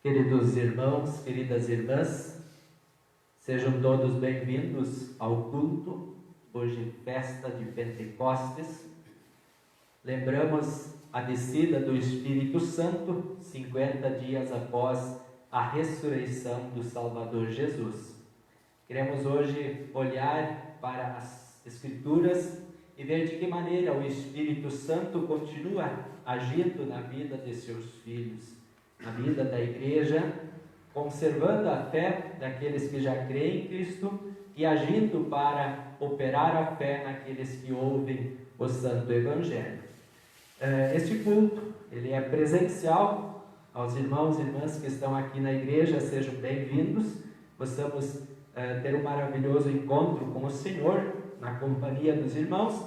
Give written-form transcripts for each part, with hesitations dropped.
Queridos irmãos, queridas irmãs, sejam todos bem-vindos ao culto, hoje festa de Pentecostes. Lembramos a descida do Espírito Santo, 50 dias após a ressurreição do Salvador Jesus. Queremos hoje olhar para as Escrituras e ver de que maneira o Espírito Santo continua agindo na vida de seus filhos, na vida da igreja, conservando a fé daqueles que já creem em Cristo e agindo para operar a fé naqueles que ouvem o Santo Evangelho. Este culto, ele é presencial. Aos irmãos e irmãs que estão aqui na igreja, sejam bem-vindos. Possamos ter um maravilhoso encontro com o Senhor, na companhia dos irmãos.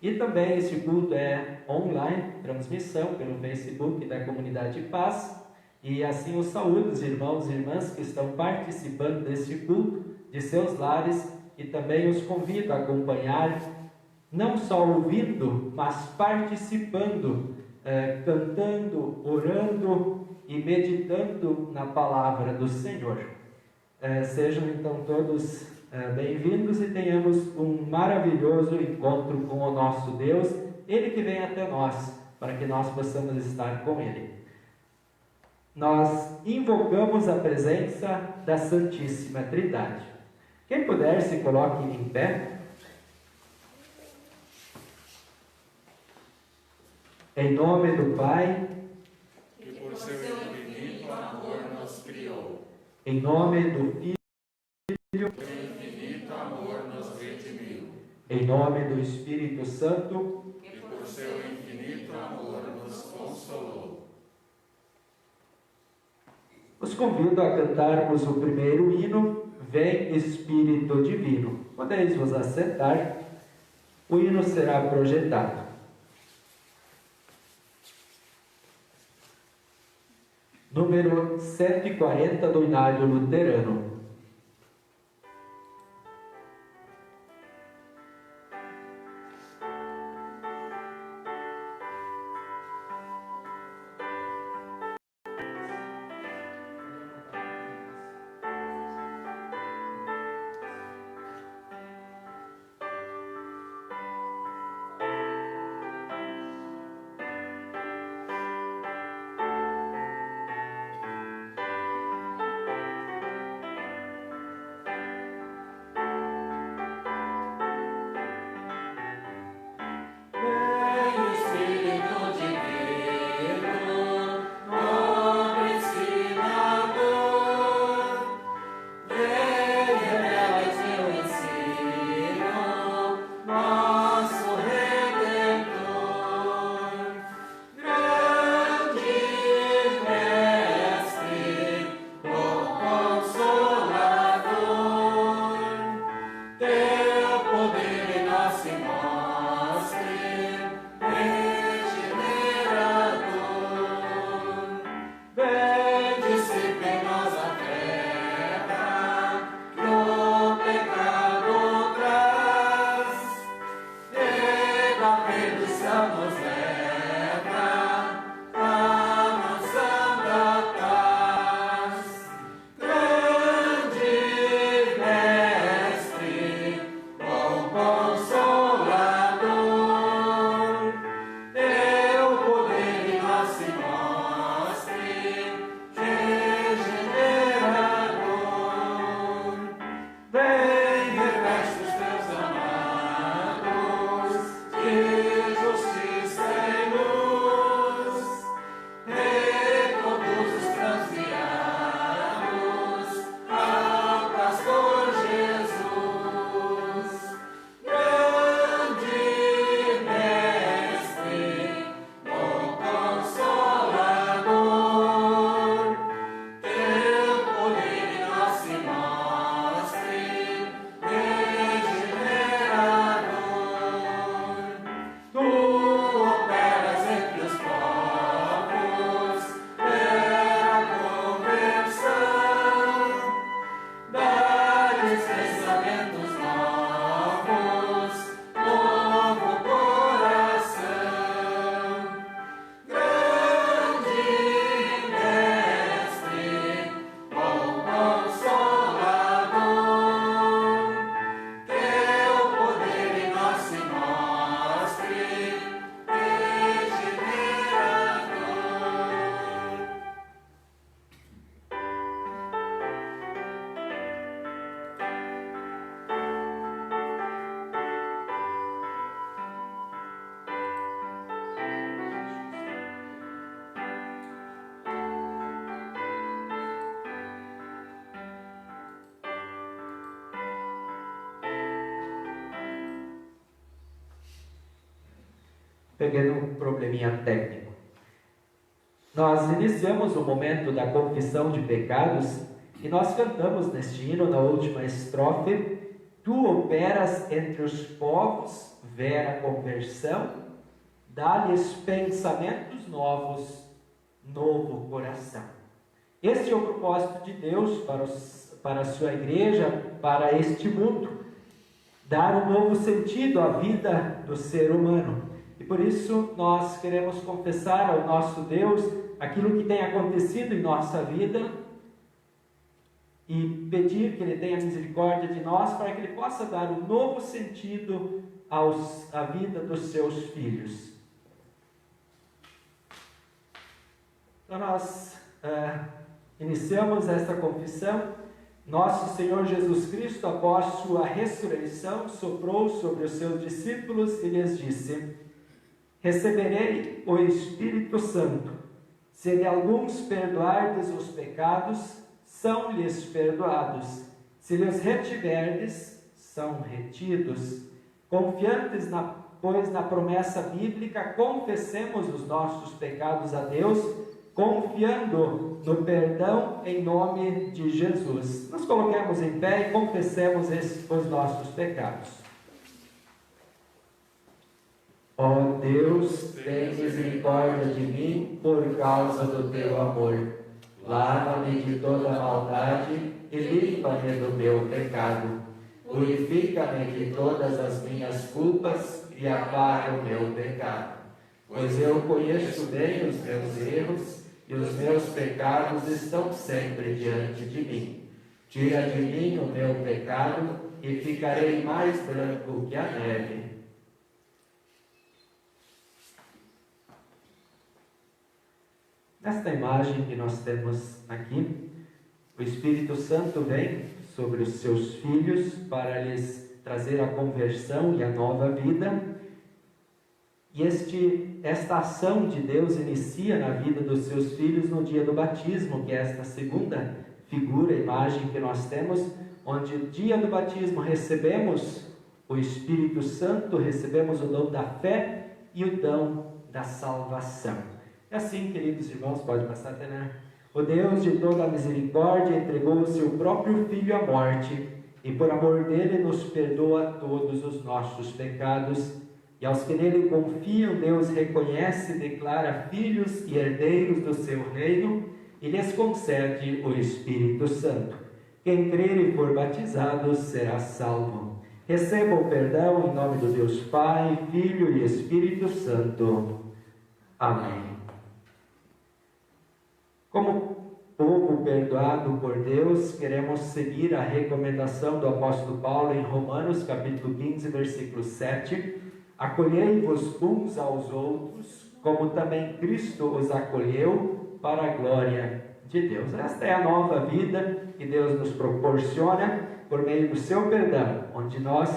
E também este culto é online, transmissão pelo Facebook da Comunidade Paz. E assim eu saúdo os irmãos e irmãs que estão participando deste culto de seus lares e também os convido a acompanhar, não só ouvindo, mas participando, cantando, orando e meditando na palavra do Senhor. Sejam então todos bem-vindos e tenhamos um maravilhoso encontro com o nosso Deus, Ele que vem até nós, para que nós possamos estar com Ele. Nós invocamos a presença da Santíssima Trindade. Quem puder, se coloque em pé. Em nome do Pai, que por seu infinito amor nos criou. Em nome do Filho, que por infinito amor nos redimiu. Em nome do Espírito Santo, que por seu infinito amor nos consolou. Os convido a cantarmos o primeiro hino, Vem Espírito Divino. Podeis vos assentar, o hino será projetado. Número 140 do Inário Luterano. pequeno probleminha técnico. Nós iniciamos o momento da confissão de pecados e nós cantamos neste hino, na última estrofe: Tu operas entre os povos, vera conversão, dá-lhes pensamentos novos, novo coração. Este é o propósito de Deus para a sua igreja, para este mundo, dar um novo sentido à vida do ser humano. E por isso nós queremos confessar ao nosso Deus aquilo que tem acontecido em nossa vida e pedir que Ele tenha misericórdia de nós para que Ele possa dar um novo sentido à vida dos seus filhos. Então nós iniciamos esta confissão. Nosso Senhor Jesus Cristo, após sua ressurreição, soprou sobre os seus discípulos e lhes disse: Receberei o Espírito Santo. Se de alguns perdoardes os pecados, são-lhes perdoados. Se lhes retiverdes, são retidos. Confiantes, pois, na promessa bíblica, confessemos os nossos pecados a Deus, confiando no perdão em nome de Jesus. Nos coloquemos em pé e confessemos os nossos pecados. Ó Deus, tem misericórdia de mim por causa do teu amor. Lava-me de toda maldade e limpa-me do meu pecado. Purifica-me de todas as minhas culpas e apaga o meu pecado. Pois eu conheço bem os meus erros e os meus pecados estão sempre diante de mim. Tira de mim o meu pecado e ficarei mais branco que a neve. Nesta imagem que nós temos aqui, o Espírito Santo vem sobre os seus filhos para lhes trazer a conversão e a nova vida. E esta ação de Deus inicia na vida dos seus filhos no dia do batismo, que é esta segunda figura, imagem que nós temos, onde no dia do batismo recebemos o Espírito Santo, recebemos o dom da fé e o dom da salvação. É assim, queridos irmãos, pode passar até, né? O Deus de toda a misericórdia entregou o seu próprio Filho à morte e por amor dele nos perdoa todos os nossos pecados. E aos que nele confiam, Deus reconhece e declara filhos e herdeiros do seu reino e lhes concede o Espírito Santo. Quem crer e for batizado será salvo. Receba o perdão em nome do Deus Pai, Filho e Espírito Santo. Amém. Como povo perdoado por Deus, queremos seguir a recomendação do apóstolo Paulo em Romanos, capítulo 15, versículo 7. Acolhei-vos uns aos outros, como também Cristo os acolheu para a glória de Deus. Esta é a nova vida que Deus nos proporciona por meio do seu perdão, onde nós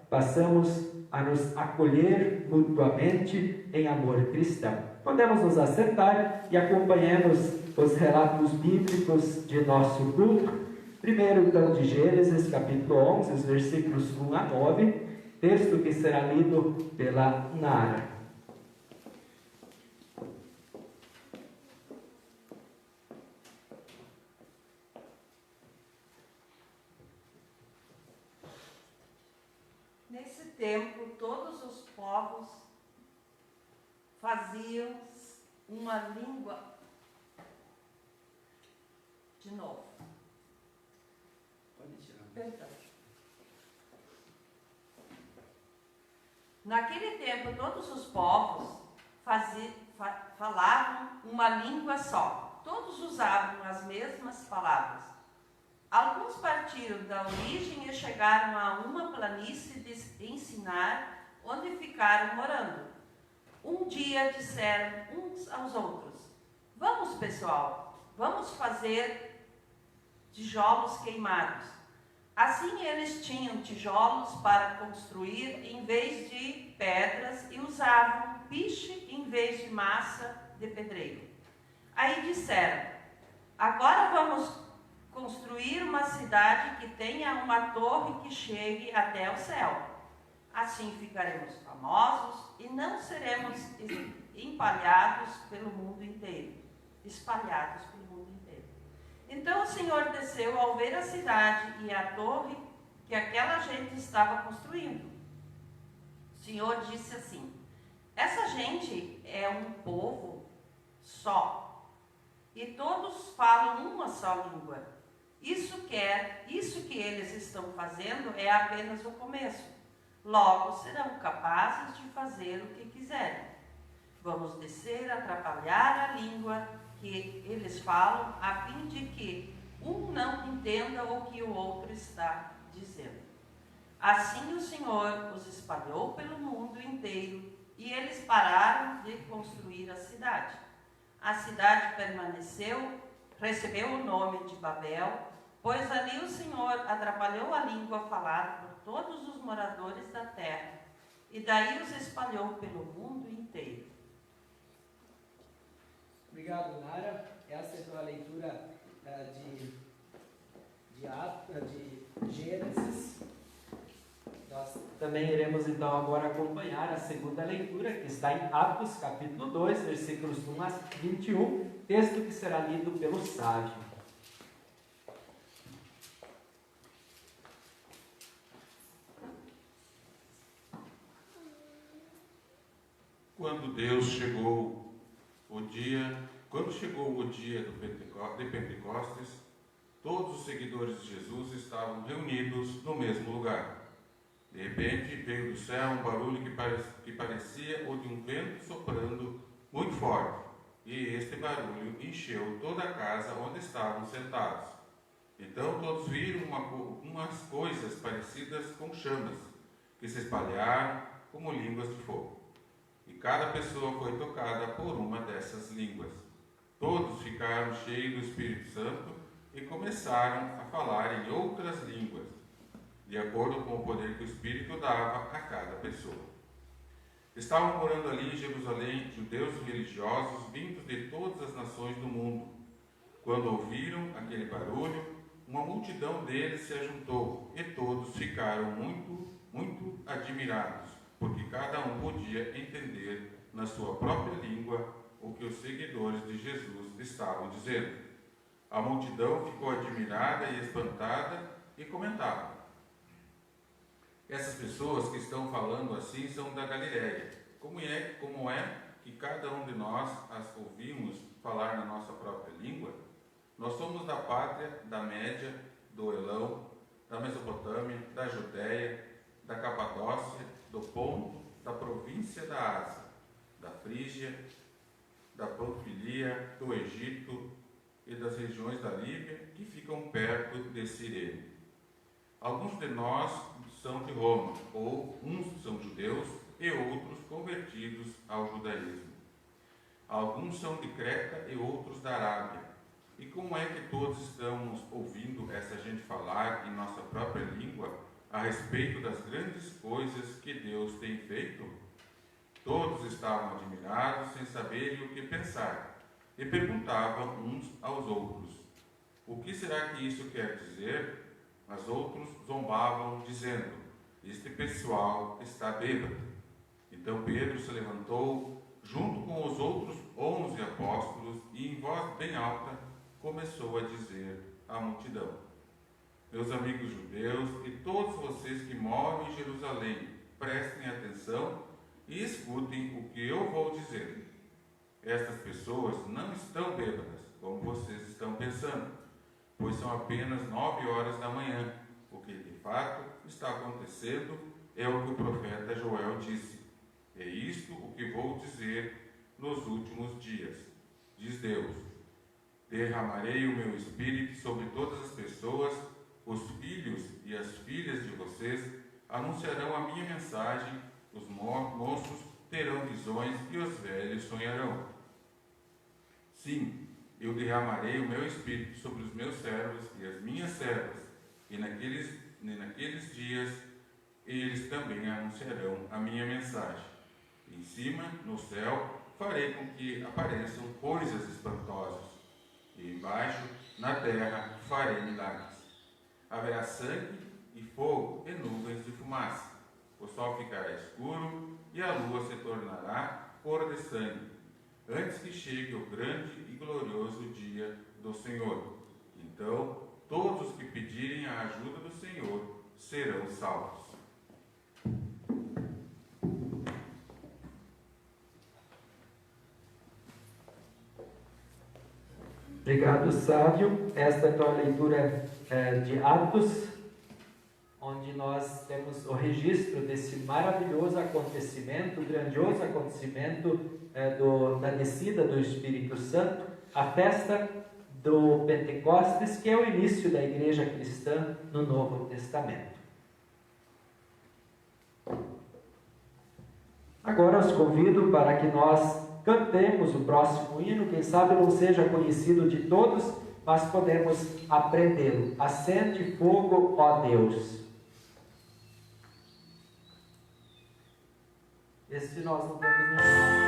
passamos a nos acolher mutuamente em amor cristão. Podemos nos assentar e acompanhemos os relatos bíblicos de nosso culto. Primeiro, então, de Gênesis, capítulo 11, os versículos 1 a 9, texto que será lido pela Nara. Nesse tempo, todos os povos faziam uma língua. De novo. Perdão. Naquele tempo, todos os povos falavam uma língua só. Todos usavam as mesmas palavras. Alguns partiram da origem e chegaram a uma planície de Ensinar, onde ficaram morando. Um dia disseram uns aos outros: Vamos, pessoal, vamos fazer tijolos queimados. Assim eles tinham tijolos para construir em vez de pedras e usavam piche em vez de massa de pedreiro. Aí disseram: Agora vamos construir uma cidade que tenha uma torre que chegue até o céu. Assim ficaremos famosos e não seremos empalhados pelo mundo inteiro, espalhados pelo mundo inteiro. Então o Senhor desceu ao ver a cidade e a torre que aquela gente estava construindo. O Senhor disse assim: essa gente é um povo só, e todos falam uma só língua. Isso que eles estão fazendo é apenas o começo. Logo serão capazes de fazer o que quiserem. Vamos descer, atrapalhar a língua que eles falam, a fim de que um não entenda o que o outro está dizendo. Assim o Senhor os espalhou pelo mundo inteiro e eles pararam de construir a cidade. A cidade recebeu o nome de Babel, pois ali o Senhor atrapalhou a língua falada por todos os moradores da terra, e daí os espalhou pelo mundo inteiro. Obrigado, Nara. Essa é a leitura de Gênesis. Nós também iremos então agora acompanhar a segunda leitura, que está em Atos, capítulo 2, versículos 1 a 21, texto que será lido pelo Sávio. Quando chegou o dia de Pentecostes, todos os seguidores de Jesus estavam reunidos no mesmo lugar. De repente veio do céu um barulho que parecia o de um vento soprando muito forte, e este barulho encheu toda a casa onde estavam sentados. Então todos viram umas coisas parecidas com chamas, que se espalharam como línguas de fogo. E cada pessoa foi tocada por uma dessas línguas. Todos ficaram cheios do Espírito Santo e começaram a falar em outras línguas, de acordo com o poder que o Espírito dava a cada pessoa. Estavam morando ali em Jerusalém judeus religiosos vindos de todas as nações do mundo. Quando ouviram aquele barulho, uma multidão deles se ajuntou e todos ficaram muito, muito admirados, porque cada um podia entender na sua própria língua o que os seguidores de Jesus estavam dizendo. A multidão ficou admirada e espantada e comentava: essas pessoas que estão falando assim são da Galileia. Como é que cada um de nós as ouvimos falar na nossa própria língua? Nós somos da pátria, da Média, do Elão, da Mesopotâmia, da Judéia, da Capadócia, do Ponto, da província da Ásia, da Frígia, da Panfilia, do Egito e das regiões da Líbia que ficam perto de Cirene. Alguns de nós são de Roma, ou uns são judeus e outros convertidos ao judaísmo. Alguns são de Creta e outros da Arábia. E como é que todos estamos ouvindo essa gente falar em nossa própria língua a respeito das grandes coisas que Deus tem feito? Todos estavam admirados, sem saberem o que pensar, e perguntavam uns aos outros: o que será que isso quer dizer? Mas outros zombavam, dizendo: este pessoal está bêbado. Então Pedro se levantou, junto com os outros 11 apóstolos, e em voz bem alta começou a dizer à multidão: meus amigos judeus e todos vocês que moram em Jerusalém, prestem atenção e escutem o que eu vou dizer. Estas pessoas não estão bêbadas, como vocês estão pensando, pois são apenas 9 horas da manhã. O que de fato está acontecendo é o que o profeta Joel disse. É isto o que vou dizer nos últimos dias, diz Deus. Derramarei o meu espírito sobre todas as pessoas, os filhos e as filhas de vocês anunciarão a minha mensagem, os moços terão visões e os velhos sonharão. Sim, eu derramarei o meu espírito sobre os meus servos e as minhas servas, e naqueles dias eles também anunciarão a minha mensagem. Em cima, no céu, farei com que apareçam coisas espantosas, e embaixo, na terra, farei milagres. Haverá sangue e fogo e nuvens de fumaça. Os sol ficará escuro e a lua se tornará cor de sangue, antes que chegue o grande e glorioso dia do Senhor. Então, todos os que pedirem a ajuda do Senhor serão salvos. Obrigado, Sávio. Esta é então a leitura de Atos, onde nós temos o registro desse maravilhoso acontecimento, grandioso acontecimento da descida do Espírito Santo, a festa do Pentecostes, que é o início da igreja cristã no Novo Testamento. Agora os convido para que nós cantemos o próximo hino, quem sabe não seja conhecido de todos, mas podemos aprendê-lo. Acende fogo, ó Deus. Esse nós não temos no chão.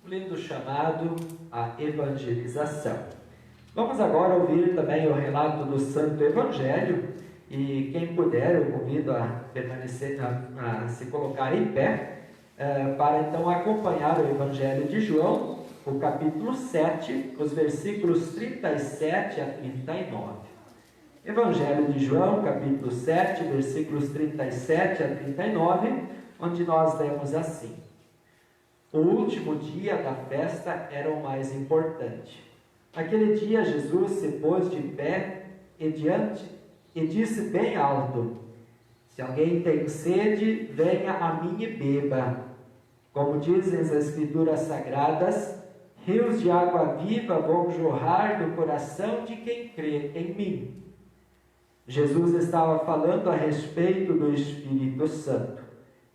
Lindo chamado à evangelização. Vamos agora ouvir também o relato do Santo Evangelho, e quem puder, eu convido a permanecer, a se colocar em pé, para então acompanhar o Evangelho de João, o capítulo 7, os versículos 37 a 39. Evangelho de João, capítulo 7, versículos 37 a 39, onde nós lemos assim: O último dia da festa era o mais importante. Naquele dia Jesus se pôs de pé e disse bem alto: Se alguém tem sede, venha a mim e beba. Como dizem as Escrituras Sagradas, rios de água viva vão jorrar do coração de quem crê em mim. Jesus estava falando a respeito do Espírito Santo,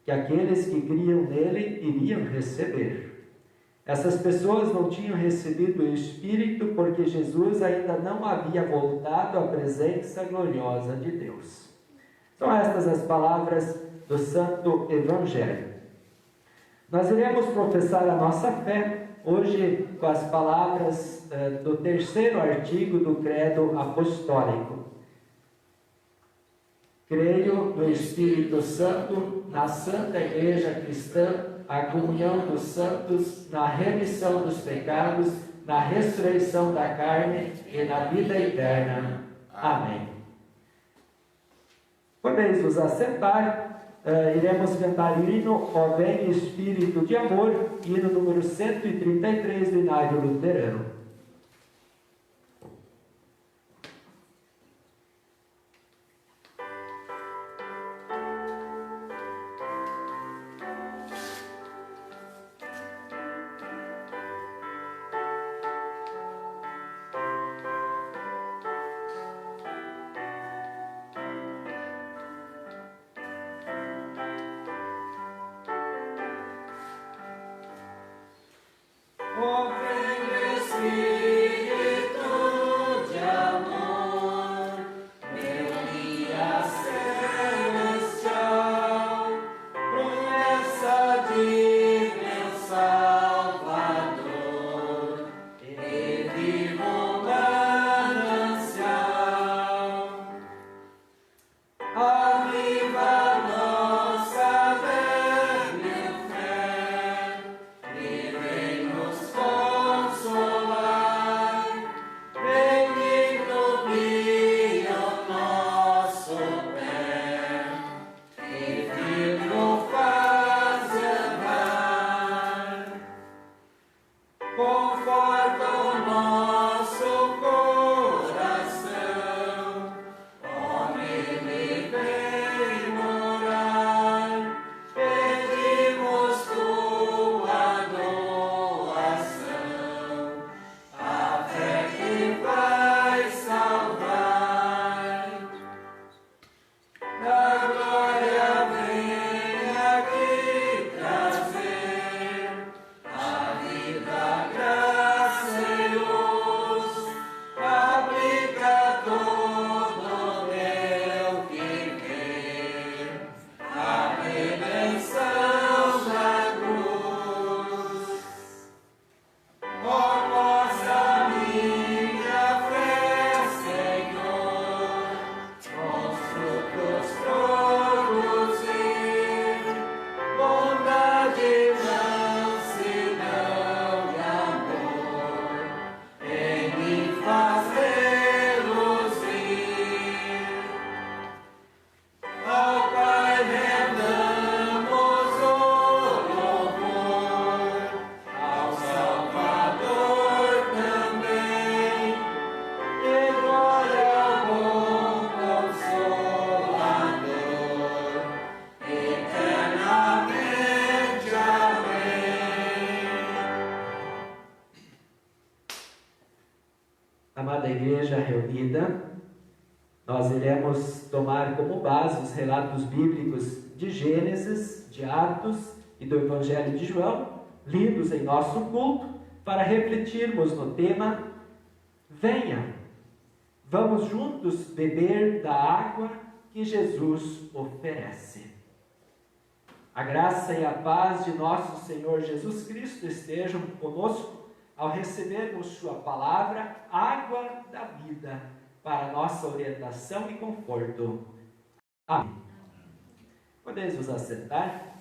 que aqueles que criam nele iriam receber. Essas pessoas não tinham recebido o Espírito porque Jesus ainda não havia voltado à presença gloriosa de Deus. São estas as palavras do Santo Evangelho. Nós iremos professar a nossa fé hoje com as palavras do terceiro artigo do Credo Apostólico. Creio no Espírito Santo, na Santa Igreja Cristã, a comunhão dos santos, na remissão dos pecados, na ressurreição da carne e na vida eterna. Amém. Podeis vos assentar. Iremos cantar o hino Ó Vem Espírito de Amor, hino número 133 do Inário Luterano. Ó vem Espírito de amor, melodia celestial, promessa de meu Salvador, e vivo manancial. Aviva nossa débil fé, e vem-nos consolar. Benigno guia o nosso pé, e firme faz andar. Conforta o nosso coração, nele vem morar. Pedimos tua doação, a fé que vai salvar. Da glória vem aqui trazer a vida, graça e luz. Aplica todo meu viver, a redenção da cruz. Ó, mostra minha fé, Senhor, com frutos produzir, bondade, mansidão e amor, em mim faz reluzir. Ao Pai rendamos o louvor, ao Salvador também, e glória ao bom Consolador, eternamente. Amém. Amada Igreja reunida, nós iremos tomar como base os relatos bíblicos de Gênesis, de Atos e do Evangelho de João, lidos em nosso culto, para refletirmos no tema Venha, vamos juntos beber da água que Jesus oferece. A graça e a paz de nosso Senhor Jesus Cristo estejam conosco ao recebermos sua palavra, água da vida, para nossa orientação e conforto. Amém. Podeis vos assentar?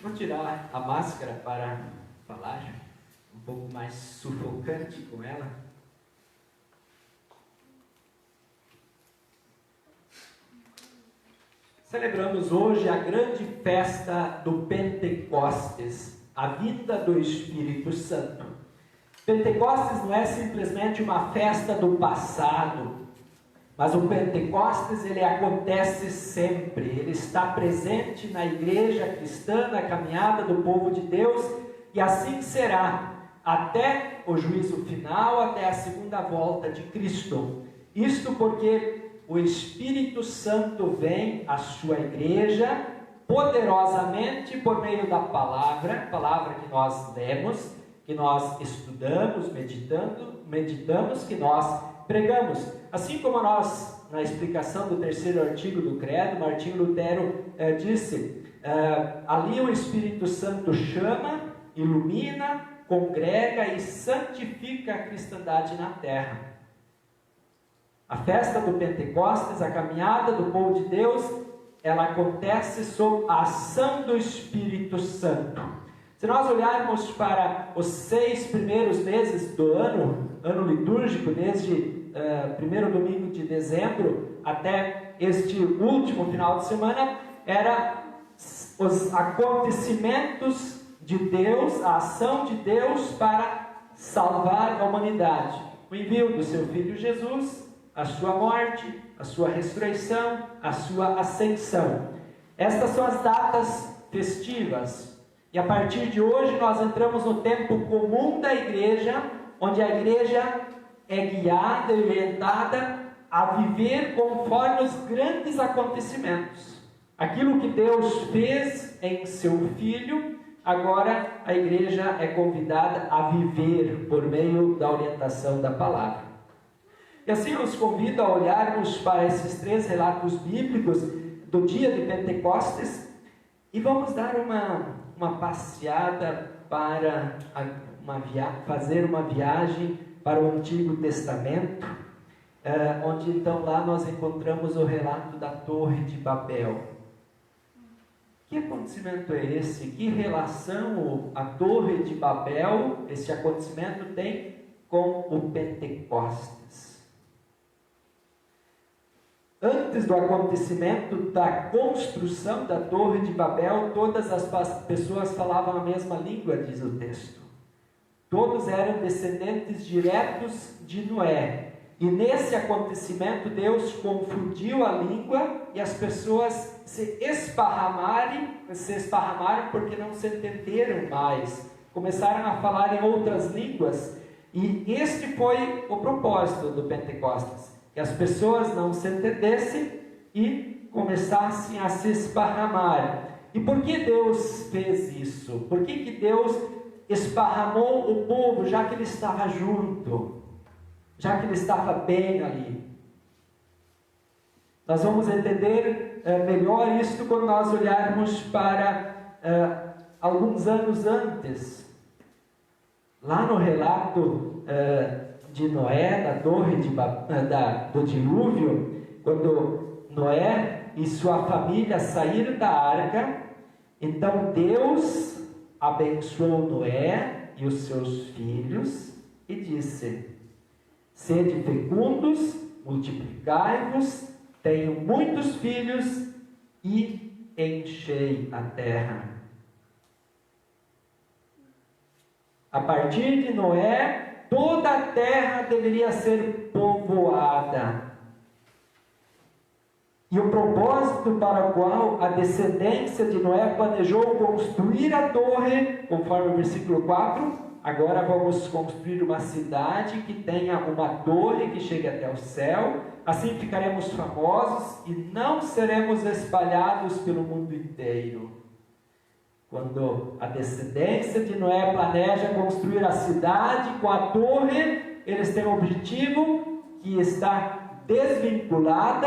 Vou tirar a máscara para falar, um pouco mais sufocante com ela. Celebramos hoje a grande festa do Pentecostes, a vinda do Espírito Santo. Pentecostes não é simplesmente uma festa do passado, mas o Pentecostes ele acontece sempre, ele está presente na igreja cristã, na caminhada do povo de Deus, e assim será até o juízo final, até a segunda volta de Cristo. Isto porque o Espírito Santo vem à sua igreja poderosamente por meio da palavra que nós lemos, que nós estudamos, meditamos, que nós pregamos. Assim como nós, na explicação do terceiro artigo do Credo, Martinho Lutero disse, ali o Espírito Santo chama, ilumina, congrega e santifica a cristandade na terra. A festa do Pentecostes, a caminhada do povo de Deus, ela acontece sob a ação do Espírito Santo. Se nós olharmos para os 6 primeiros meses do ano litúrgico, desde primeiro domingo de dezembro até este último final de semana, era os acontecimentos de Deus, a ação de Deus para salvar a humanidade. O envio do seu Filho Jesus, a sua morte, a sua ressurreição, a sua ascensão. Estas são as datas festivas. E a partir de hoje nós entramos no tempo comum da igreja, onde a igreja é guiada e orientada a viver conforme os grandes acontecimentos. Aquilo que Deus fez em seu Filho, agora a igreja é convidada a viver por meio da orientação da palavra. E assim eu os convido a olharmos para esses 3 relatos bíblicos do dia de Pentecostes e vamos dar uma passeada para fazer uma viagem para o Antigo Testamento, onde então lá nós encontramos o relato da Torre de Babel. Que acontecimento é esse? Que relação a Torre de Babel, esse acontecimento, tem com o Pentecostes? Antes do acontecimento da construção da Torre de Babel, todas as pessoas falavam a mesma língua, diz o texto. Todos eram descendentes diretos de Noé. E nesse acontecimento, Deus confundiu a língua e as pessoas se esparramaram porque não se entenderam mais. Começaram a falar em outras línguas. E este foi o propósito do Pentecostes. Que as pessoas não se entendessem e começassem a se esparramar. E por que Deus fez isso? Por que Deus esparramou o povo, já que Ele estava junto? Já que Ele estava bem ali? Nós vamos entender melhor isso quando nós olharmos para alguns anos antes. Lá no relato de Noé, da torre do dilúvio, quando Noé e sua família saíram da arca, então Deus abençoou Noé e os seus filhos e disse: sede fecundos, multiplicai-vos, tenham muitos filhos e enchei a terra. A partir de Noé, toda a terra deveria ser povoada. E o propósito para o qual a descendência de Noé planejou construir a torre, conforme o versículo 4, agora vamos construir uma cidade que tenha uma torre que chegue até o céu, assim ficaremos famosos e não seremos espalhados pelo mundo inteiro. Quando a descendência de Noé planeja construir a cidade com a torre, eles têm um objetivo que está desvinculado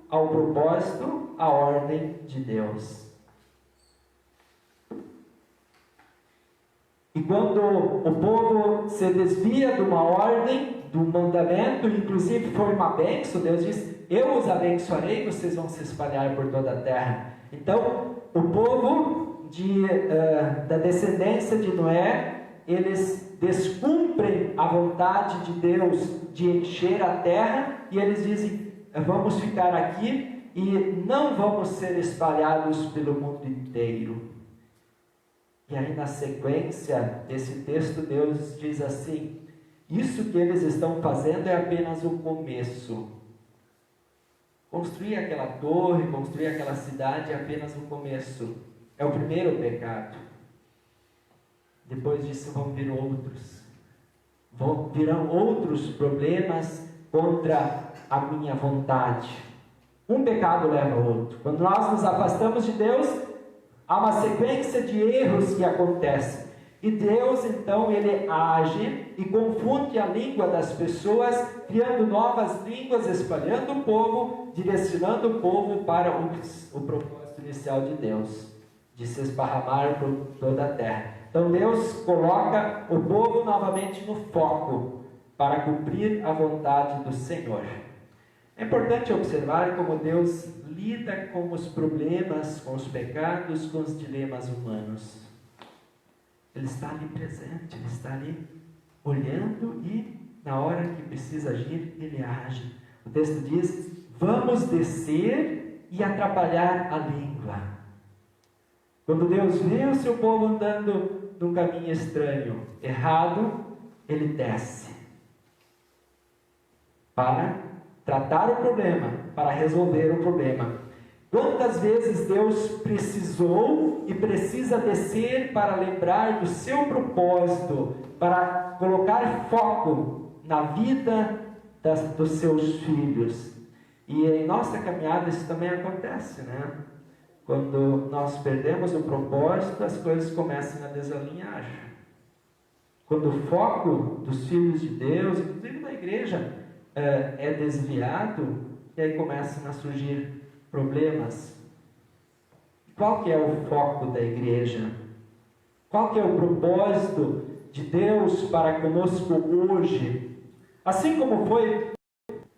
ao propósito, à ordem de Deus. E quando o povo se desvia de uma ordem, do mandamento, inclusive foi uma bênção, Deus diz: eu os abençoarei, vocês vão se espalhar por toda a terra. Então, o povo da descendência de Noé, eles descumprem a vontade de Deus de encher a terra, e eles dizem: vamos ficar aqui e não vamos ser espalhados pelo mundo inteiro. E aí na sequência desse texto, Deus diz assim: isso que eles estão fazendo é apenas o começo. Construir aquela torre, construir aquela cidade é apenas o começo. É o primeiro pecado. Depois disso vão vir outros. Virão outros problemas contra a minha vontade. Um pecado leva ao outro. Quando nós nos afastamos de Deus, há uma sequência de erros que acontecem. E Deus, então, Ele age e confunde a língua das pessoas, criando novas línguas, espalhando o povo, direcionando o povo para o propósito inicial de Deus, de se esparramar por toda a terra. Então Deus coloca o povo novamente no foco, para cumprir a vontade do Senhor. É importante observar como Deus lida com os problemas, com os pecados, com os dilemas humanos. Ele está ali presente, Ele está ali olhando e, na hora que precisa agir, Ele age. O texto diz: vamos descer e atrapalhar a língua. Quando Deus vê o seu povo andando num caminho estranho, errado, Ele desce para tratar o problema, para resolver o problema. Quantas vezes Deus precisou e precisa descer para lembrar do seu propósito, para colocar foco na vida dos seus filhos. E em nossa caminhada isso também acontece, né? Quando nós perdemos o propósito, as coisas começam a desalinhar. Quando o foco dos filhos de Deus, inclusive da igreja, é desviado, e aí começam a surgir problemas. Qual que é o foco da igreja? Qual que é o propósito de Deus para conosco hoje? Assim como foi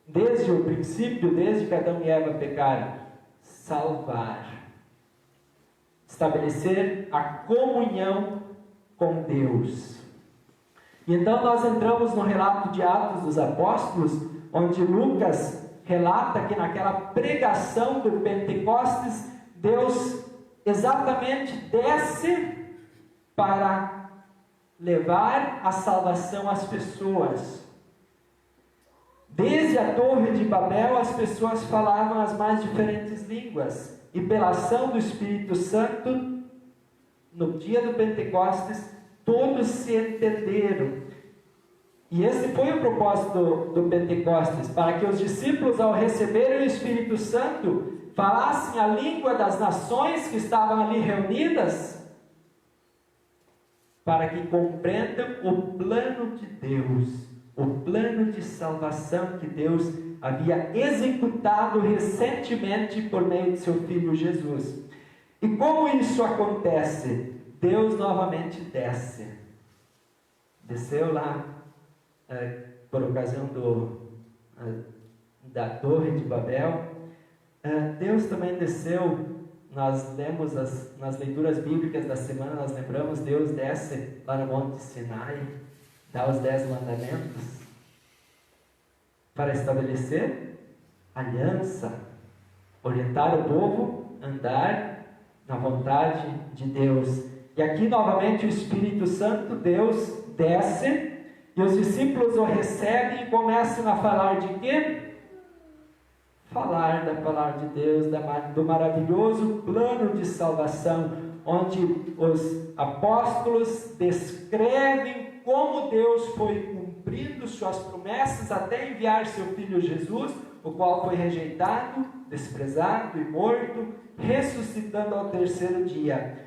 desde o princípio, desde que Adão e Eva pecaram, salvar, estabelecer a comunhão com Deus. E então nós entramos no relato de Atos dos Apóstolos, onde Lucas relata que naquela pregação do Pentecostes, Deus exatamente desce para levar a salvação às pessoas. Desde a Torre de Babel, as pessoas falavam as mais diferentes línguas, e pela ação do Espírito Santo, no dia do Pentecostes, todos se entenderam. E esse foi o propósito do Pentecostes, para que os discípulos, ao receberem o Espírito Santo, falassem a língua das nações que estavam ali reunidas, para que compreendam o plano de Deus, o plano de salvação que Deus havia executado recentemente por meio de seu Filho Jesus. E como isso acontece? Deus novamente desceu lá, por ocasião da Torre de Babel. Deus também desceu, nós lemos nas leituras bíblicas da semana, nós lembramos, Deus desce lá no Monte Sinai, dá os 10 mandamentos, para estabelecer aliança, orientar o povo a andar na vontade de Deus. E aqui novamente o Espírito Santo, Deus, desce, e os discípulos o recebem e começam a falar de quê? Falar da palavra de Deus, do maravilhoso plano de salvação, onde os apóstolos descrevem como Deus foi cumprindo suas promessas até enviar seu Filho Jesus, o qual foi rejeitado, desprezado e morto, ressuscitando ao terceiro dia.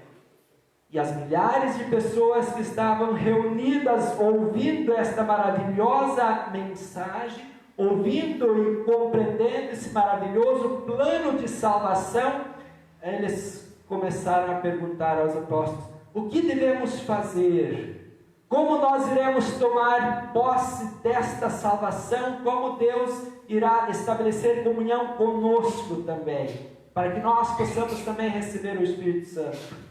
E as milhares de pessoas que estavam reunidas ouvindo esta maravilhosa mensagem, ouvindo e compreendendo esse maravilhoso plano de salvação, eles começaram a perguntar aos apóstolos: o que devemos fazer? Como nós iremos tomar posse desta salvação? Como Deus irá estabelecer comunhão conosco também, para que nós possamos também receber o Espírito Santo?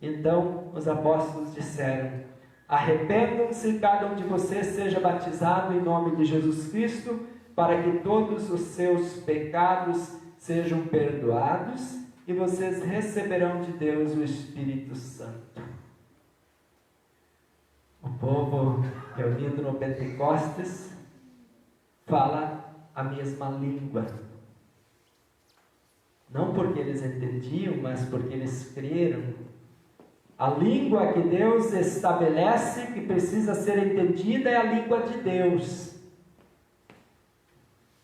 Então os apóstolos disseram: arrependam-se, cada um de vocês seja batizado em nome de Jesus Cristo, para que todos os seus pecados sejam perdoados, e vocês receberão de Deus o Espírito Santo. O povo reunido no Pentecostes fala a mesma língua. Não porque eles entendiam, mas porque eles creram. A língua que Deus estabelece, que precisa ser entendida, é a língua de Deus.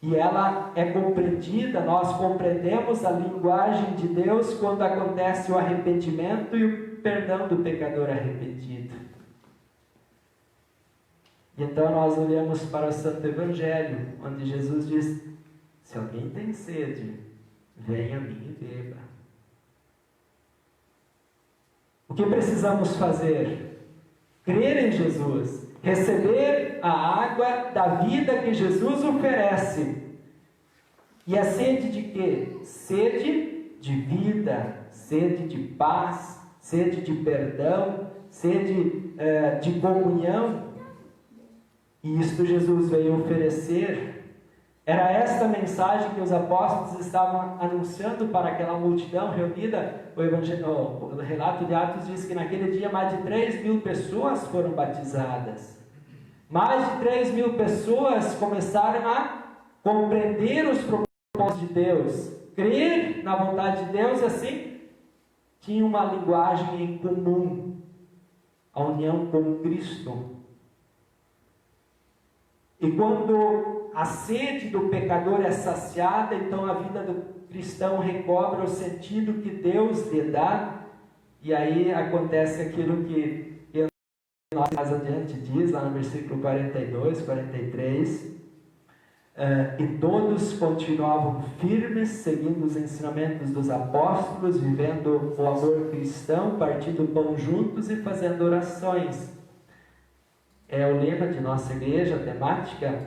E ela é compreendida, nós compreendemos a linguagem de Deus quando acontece o arrependimento e o perdão do pecador arrependido. Então nós olhamos para o Santo Evangelho, onde Jesus diz: se alguém tem sede, venha a mim e beba. O que precisamos fazer? Crer em Jesus, receber a água da vida que Jesus oferece, E a sede de quê? Sede de vida, sede de paz, sede de perdão, sede de comunhão. E isto Jesus veio oferecer. Era esta mensagem que os apóstolos estavam anunciando para aquela multidão reunida. O relato de Atos diz que naquele dia mais de 3.000 pessoas foram batizadas. Mais de 3.000 pessoas começaram a compreender os propósitos de Deus, crer na vontade de Deus, e assim tinham uma linguagem em comum, a união com Cristo. E quando a sede do pecador é saciada, então a vida do cristão recobra o sentido que Deus lhe dá, e aí acontece aquilo que mais adiante diz, lá no versículo 42, 43, e todos continuavam firmes, seguindo os ensinamentos dos apóstolos, vivendo o amor cristão, partindo pão juntos e fazendo orações. É o lema de nossa igreja, a temática.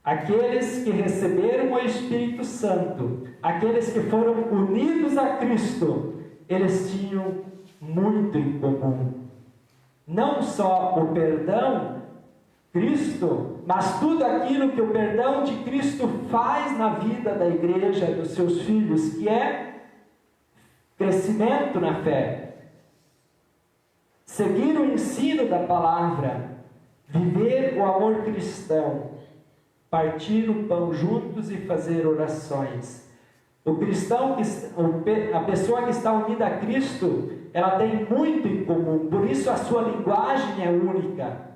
Aqueles que receberam o Espírito Santo, aqueles que foram unidos a Cristo, eles tinham muito em comum. Não só o perdão, Cristo, mas tudo aquilo que o perdão de Cristo faz na vida da igreja, dos seus filhos, que é crescimento na fé, seguir o ensino da palavra, viver o amor cristão, partir o pão juntos e fazer orações. O cristão, a pessoa que está unida a Cristo, ela tem muito em comum, por isso a sua linguagem é única.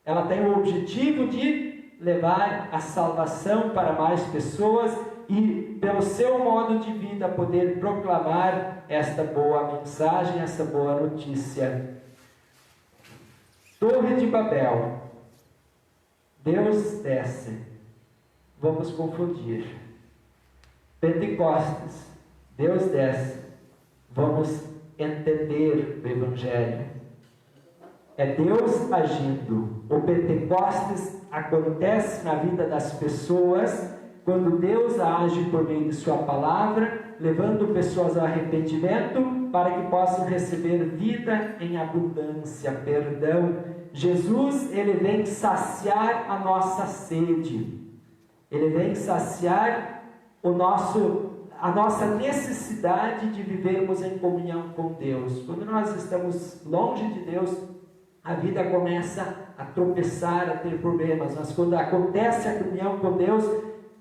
Ela tem o objetivo de levar a salvação para mais pessoas e, pelo seu modo de vida, poder proclamar esta boa mensagem, essa boa notícia. Torre de Babel. Deus desce. Vamos confundir. Pentecostes. Deus desce. Vamos entender o Evangelho. É Deus agindo. O Pentecostes acontece na vida das pessoas quando Deus age por meio de sua palavra, levando pessoas ao arrependimento para que possam receber vida em abundância, perdão. Jesus, ele vem saciar a nossa sede. Ele vem saciar a nossa necessidade de vivermos em comunhão com Deus. Quando nós estamos longe de Deus, a vida começa a tropeçar, a ter problemas. Mas quando acontece a comunhão com Deus,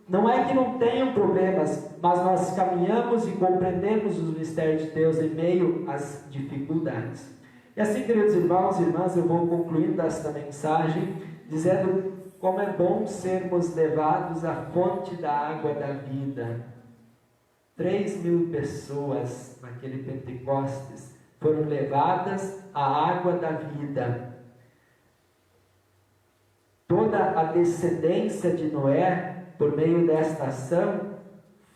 não é que não tenham problemas, mas nós caminhamos e compreendemos os mistérios de Deus em meio às dificuldades. E assim, queridos irmãos e irmãs, eu vou concluindo esta mensagem, dizendo como é bom sermos levados à fonte da água da vida. 3.000 pessoas naquele Pentecostes foram levadas à água da vida. Toda a descendência de Noé, por meio desta ação,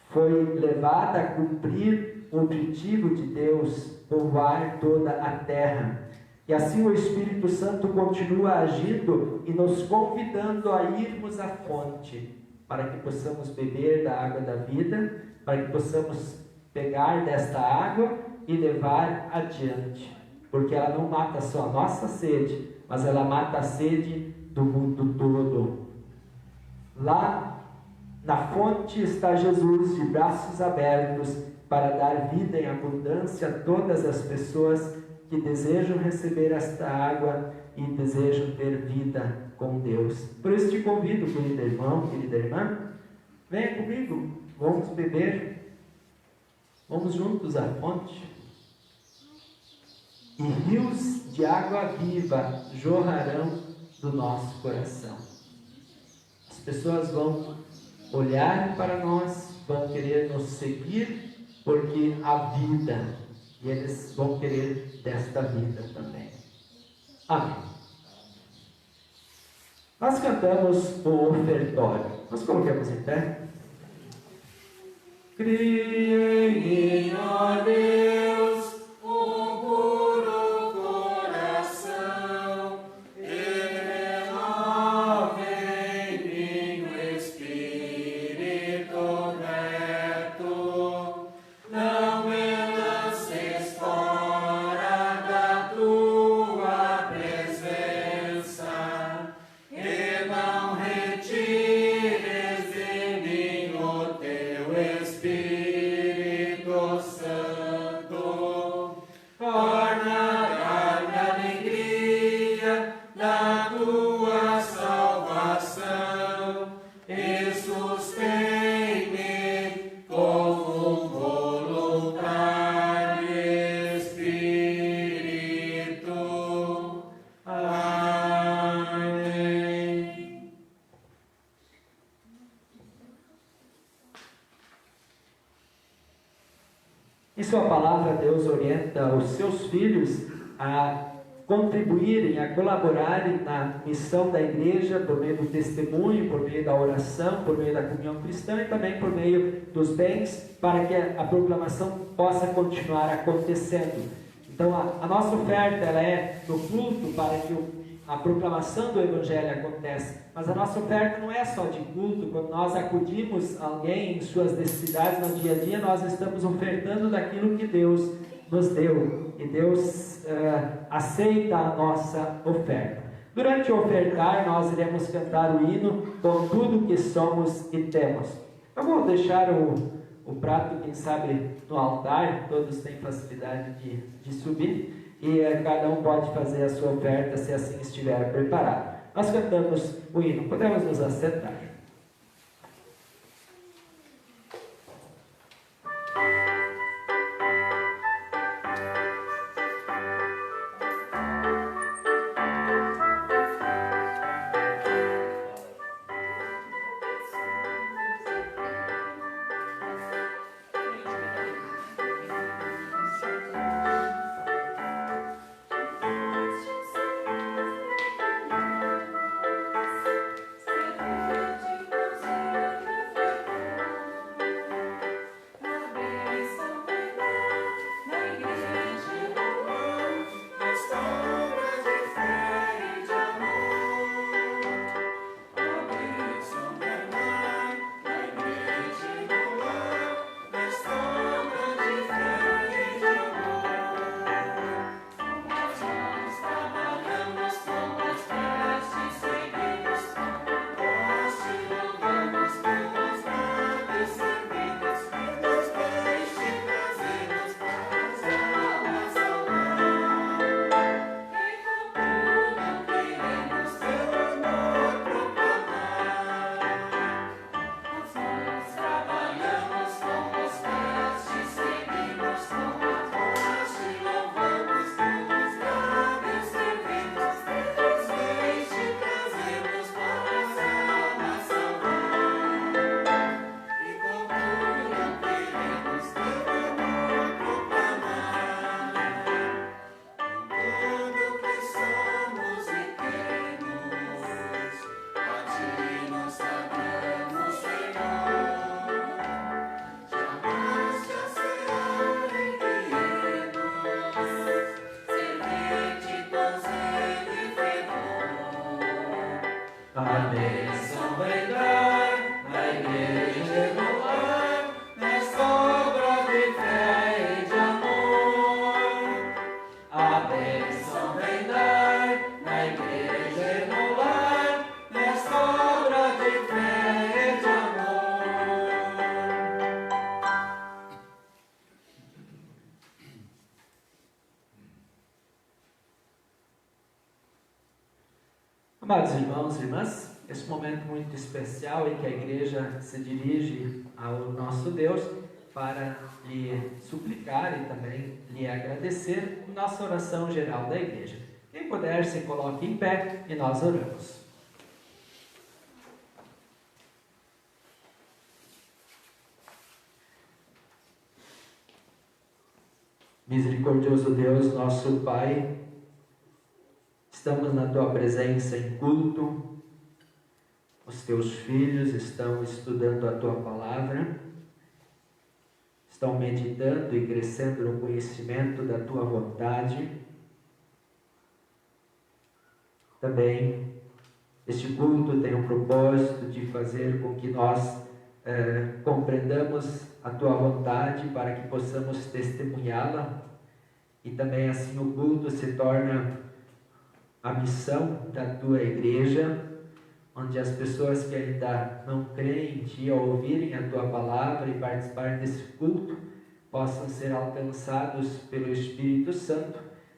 foi levada a cumprir o objetivo de Deus, povoar toda a terra. E assim o Espírito Santo continua agindo e nos convidando a irmos à fonte, para que possamos beber da água da vida, para que possamos pegar desta água e levar adiante. Porque ela não mata só a nossa sede, mas ela mata a sede do mundo todo. Lá na fonte está Jesus, de braços abertos, para dar vida em abundância a todas as pessoas que desejam receber esta água e desejam ter vida com Deus. Por isso te convido, querido irmão, querida irmã, venha comigo, vamos beber, vamos juntos à fonte, e rios de água viva jorrarão do nosso coração. As pessoas vão olhar para nós, vão querer nos seguir, porque há vida, e eles vão querer desta vida também. Amém. Nós cantamos o ofertório. Nós colocamos em pé. Criei em ó Deus um puro coração, e renove em mim o Espírito. sua palavra, Deus orienta os seus filhos a contribuírem, a colaborarem na missão da igreja por meio do testemunho, por meio da oração, por meio da comunhão cristã e também por meio dos bens, para que a proclamação possa continuar acontecendo. Então a nossa oferta ela é no culto para que a proclamação do Evangelho aconteça, mas a nossa oferta não é só de culto. Quando nós acudimos a alguém em suas necessidades no dia a dia, nós estamos ofertando daquilo que Deus nos deu, e Deus aceita a nossa oferta. Durante o ofertar, nós iremos cantar o hino com tudo que somos e temos. Eu vou deixar o prato, quem sabe, no altar, todos têm facilidade de subir, e cada um pode fazer a sua oferta se assim estiver preparado. Nós cantamos o hino, podemos nos assentar. Amados irmãos e irmãs, esse momento muito especial em que a igreja se dirige ao nosso Deus para lhe suplicar e também lhe agradecer, nossa oração geral da igreja. Quem puder, se coloque em pé e nós oramos. Misericordioso Deus, nosso Pai, estamos na Tua presença em culto, os Teus filhos estão estudando a Tua palavra, estão meditando e crescendo no conhecimento da Tua vontade. Também este culto tem o propósito de fazer com que nós compreendamos a Tua vontade para que possamos testemunhá-la, e também assim o culto se torna a missão da Tua igreja, onde as pessoas que ainda não creem em Ti, ao ouvirem a Tua palavra e participarem desse culto, possam ser alcançados pelo Espírito Santo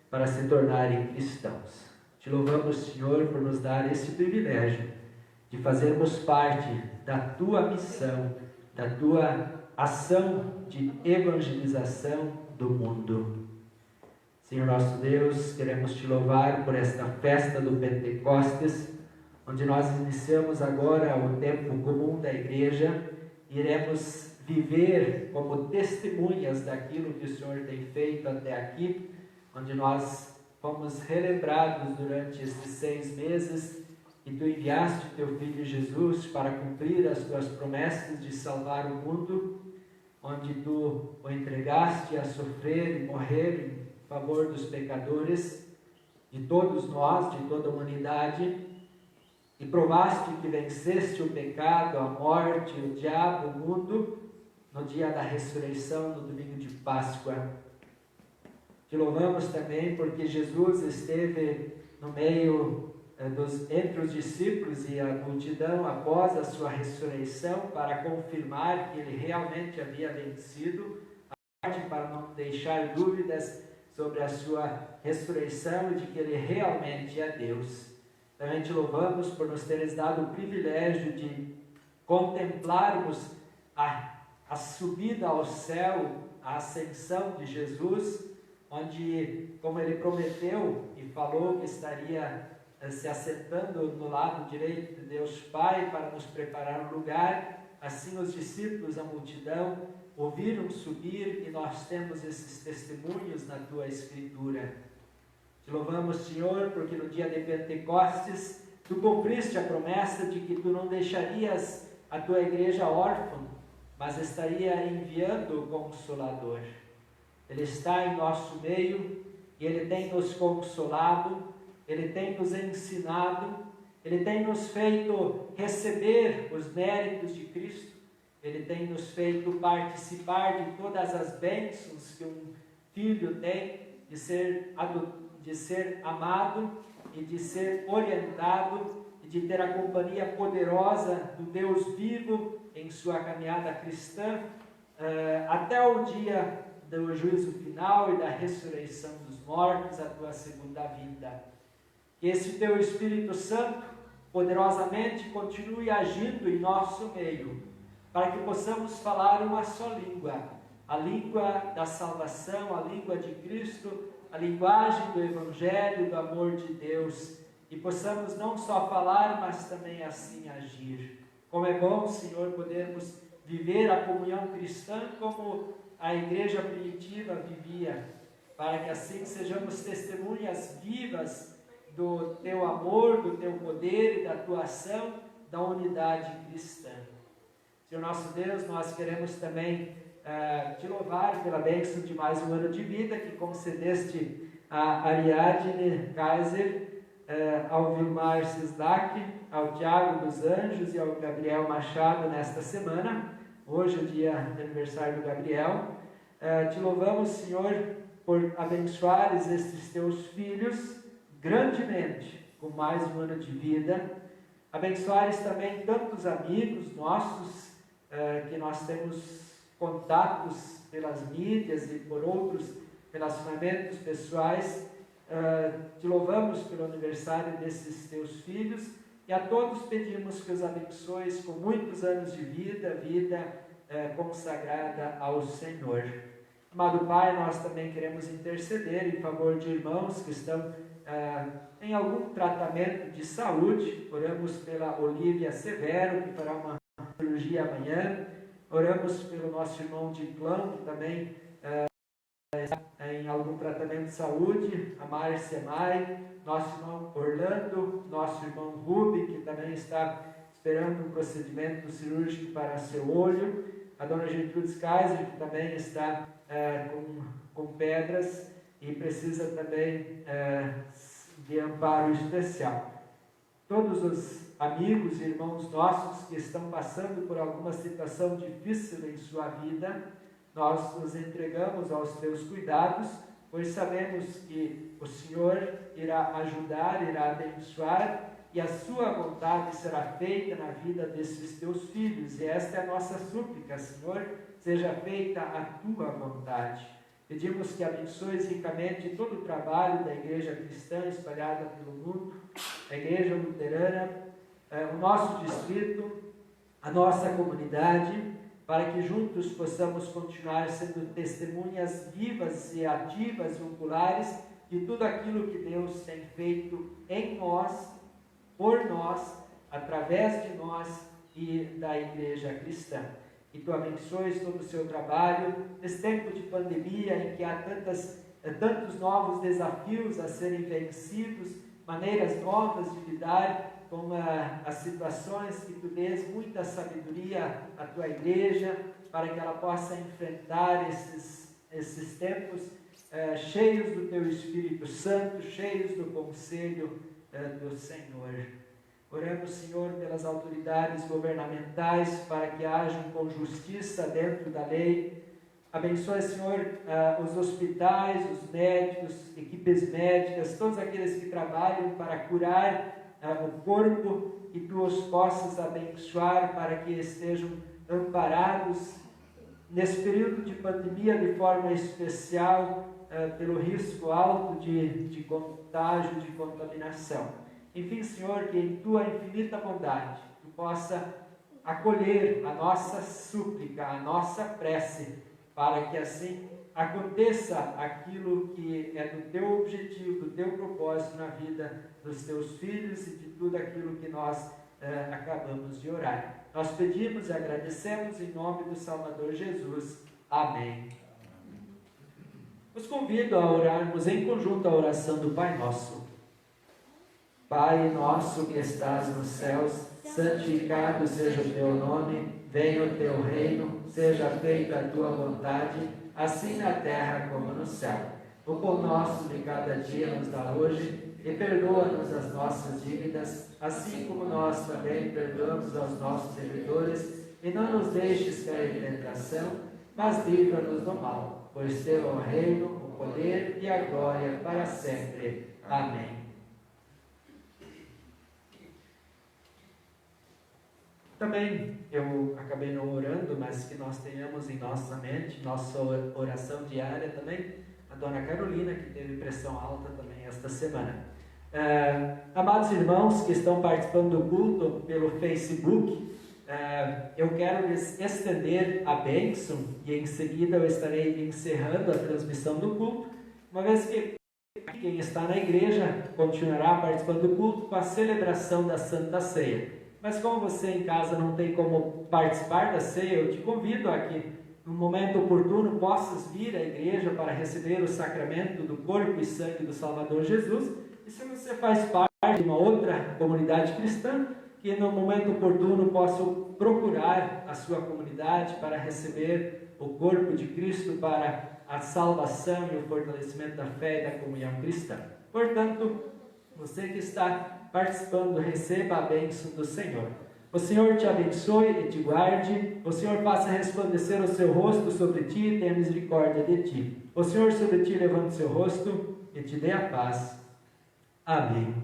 para se tornarem cristãos. Te louvamos, Senhor, por nos dar esse privilégio de fazermos parte da Tua missão, da Tua ação de evangelização do mundo. Senhor nosso Deus, queremos Te louvar por esta festa do Pentecostes, onde nós iniciamos agora o tempo comum da igreja, iremos viver como testemunhas daquilo que o Senhor tem feito até aqui, onde nós fomos relembrados durante estes 6 meses e Tu enviaste Teu Filho Jesus para cumprir as Tuas promessas de salvar o mundo, onde Tu o entregaste a sofrer e morrer em favor dos pecadores, de todos nós, de toda a humanidade, e provaste que venceste o pecado, a morte, o diabo, o mundo, no dia da ressurreição, no domingo de Páscoa. Te louvamos também porque Jesus esteve no meio entre os discípulos e a multidão após a sua ressurreição para confirmar que ele realmente havia vencido a morte, para não deixar dúvidas sobre a sua ressurreição e de que ele realmente é Deus. Também te louvamos por nos teres dado o privilégio de contemplarmos a subida ao céu, a ascensão de Jesus, onde, como ele prometeu e falou que estaria se assentando no lado direito de Deus Pai para nos preparar um lugar, assim os discípulos, a multidão, ouviram subir e nós temos esses testemunhos na Tua Escritura. Te louvamos, Senhor, porque no dia de Pentecostes Tu cumpriste a promessa de que Tu não deixarias a Tua igreja órfã, mas estaria enviando o Consolador. Ele está em nosso meio e Ele tem nos consolado, Ele tem nos ensinado, Ele tem nos feito receber os méritos de Cristo, Ele tem nos feito participar de todas as bênçãos que um filho tem, de ser amado e de ser orientado e de ter a companhia poderosa do Deus vivo em sua caminhada cristã, até o dia do juízo final e da ressurreição dos mortos, a Tua segunda vinda. Que esse Teu Espírito Santo poderosamente continue agindo em nosso meio, para que possamos falar uma só língua, a língua da salvação, a língua de Cristo, a linguagem do Evangelho, do amor de Deus, e possamos não só falar, mas também assim agir. Como é bom, Senhor, podermos viver a comunhão cristã como a igreja primitiva vivia, para que assim sejamos testemunhas vivas do Teu amor, do Teu poder e da Tua ação, da unidade cristã. Senhor nosso Deus, nós queremos também Te louvar pela bênção de mais um ano de vida que concedeste a Ariadne Kaiser, ao Vilmar Sislak, ao Tiago dos Anjos e ao Gabriel Machado nesta semana. Hoje é o dia de aniversário do Gabriel. Te louvamos, Senhor, por abençoares estes Teus filhos grandemente, com mais um ano de vida. Abençoares também tantos amigos nossos, que nós temos contatos pelas mídias e por outros relacionamentos pessoais. Te louvamos pelo aniversário desses Teus filhos e a todos pedimos que os abençoes com muitos anos de vida consagrada ao Senhor. Amado Pai, nós também queremos interceder em favor de irmãos que estão em algum tratamento de saúde. Oramos pela Olívia Severo, que fará uma cirurgia amanhã. Oramos pelo nosso irmão Diclão, que também está em algum tratamento de saúde, a Márcia Mai, nosso irmão Orlando, nosso irmão Rubi, que também está esperando um procedimento cirúrgico para seu olho, a dona Gertrudes Kaiser, que também está com pedras e precisa também de amparo especial. Todos os amigos e irmãos nossos que estão passando por alguma situação difícil em sua vida, nós nos entregamos aos Teus cuidados, pois sabemos que o Senhor irá ajudar, irá abençoar, e a Sua vontade será feita na vida desses Teus filhos. E esta é a nossa súplica, Senhor, seja feita a Tua vontade. Pedimos que abençoes ricamente todo o trabalho da Igreja Cristã espalhada pelo mundo, a Igreja Luterana, o nosso distrito, a nossa comunidade, para que juntos possamos continuar sendo testemunhas vivas e ativas e oculares de tudo aquilo que Deus tem feito em nós, por nós, através de nós e da Igreja Cristã. que Tu abençoes todo o seu trabalho, nesse tempo de pandemia em que há tantos novos desafios a serem vencidos, maneiras novas de lidar com as situações, que Tu dês muita sabedoria à Tua igreja, para que ela possa enfrentar esses tempos cheios do Teu Espírito Santo, cheios do conselho do Senhor. Oramos, Senhor, pelas autoridades governamentais, para que hajam com justiça dentro da lei. Abençoe, Senhor, os hospitais, os médicos, equipes médicas, todos aqueles que trabalham para curar o corpo, que Tu os possas abençoar para que estejam amparados nesse período de pandemia de forma especial, pelo risco alto de contágio, de contaminação. Enfim, Senhor, que em Tua infinita bondade Tu possa acolher a nossa súplica, a nossa prece, para que assim aconteça aquilo que é do Teu objetivo, do Teu propósito na vida dos Teus filhos e de tudo aquilo que nós acabamos de orar. Nós pedimos e agradecemos em nome do Salvador Jesus. Amém. Os convido a orarmos em conjunto a oração do Pai Nosso. Pai nosso que estás nos céus, santificado seja o Teu nome, venha o Teu reino, seja feita a Tua vontade, assim na terra como no céu. O pão nosso de cada dia nos dá hoje, e perdoa-nos as nossas dívidas, assim como nós também perdoamos aos nossos devedores, e não nos deixes cair em tentação, mas livra-nos do mal, pois Teu é o reino, o poder e a glória para sempre. Amém. Também eu acabei não orando, mas que nós tenhamos em nossa mente, nossa oração diária também, a Dona Carolina, que teve pressão alta também esta semana. Amados irmãos que estão participando do culto pelo Facebook, eu quero lhes estender a bênção e em seguida eu estarei encerrando a transmissão do culto, uma vez que quem está na igreja continuará participando do culto com a celebração da Santa Ceia. Mas como você em casa não tem como participar da ceia, eu te convido a que no momento oportuno possas vir à igreja para receber o sacramento do corpo e sangue do Salvador Jesus. E se você faz parte de uma outra comunidade cristã, que no momento oportuno possa procurar a sua comunidade para receber o corpo de Cristo para a salvação e o fortalecimento da fé e da comunhão cristã. Portanto, você que está participando, receba a bênção do Senhor. O Senhor te abençoe e te guarde. O Senhor faça resplandecer o seu rosto sobre ti e tenha misericórdia de ti. O Senhor sobre ti levante o seu rosto e te dê a paz. Amém.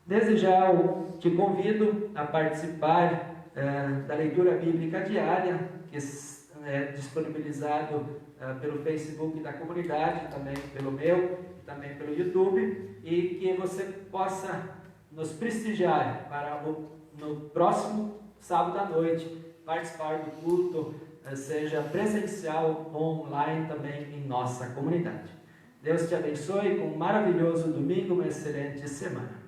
Desde já eu te convido a participar da leitura bíblica diária, que é disponibilizado pelo Facebook da comunidade, também pelo meu, também pelo YouTube, e que você possa nos prestigiar para no próximo sábado à noite participar do culto, seja presencial ou online também em nossa comunidade. Deus te abençoe com um maravilhoso domingo, uma excelente semana.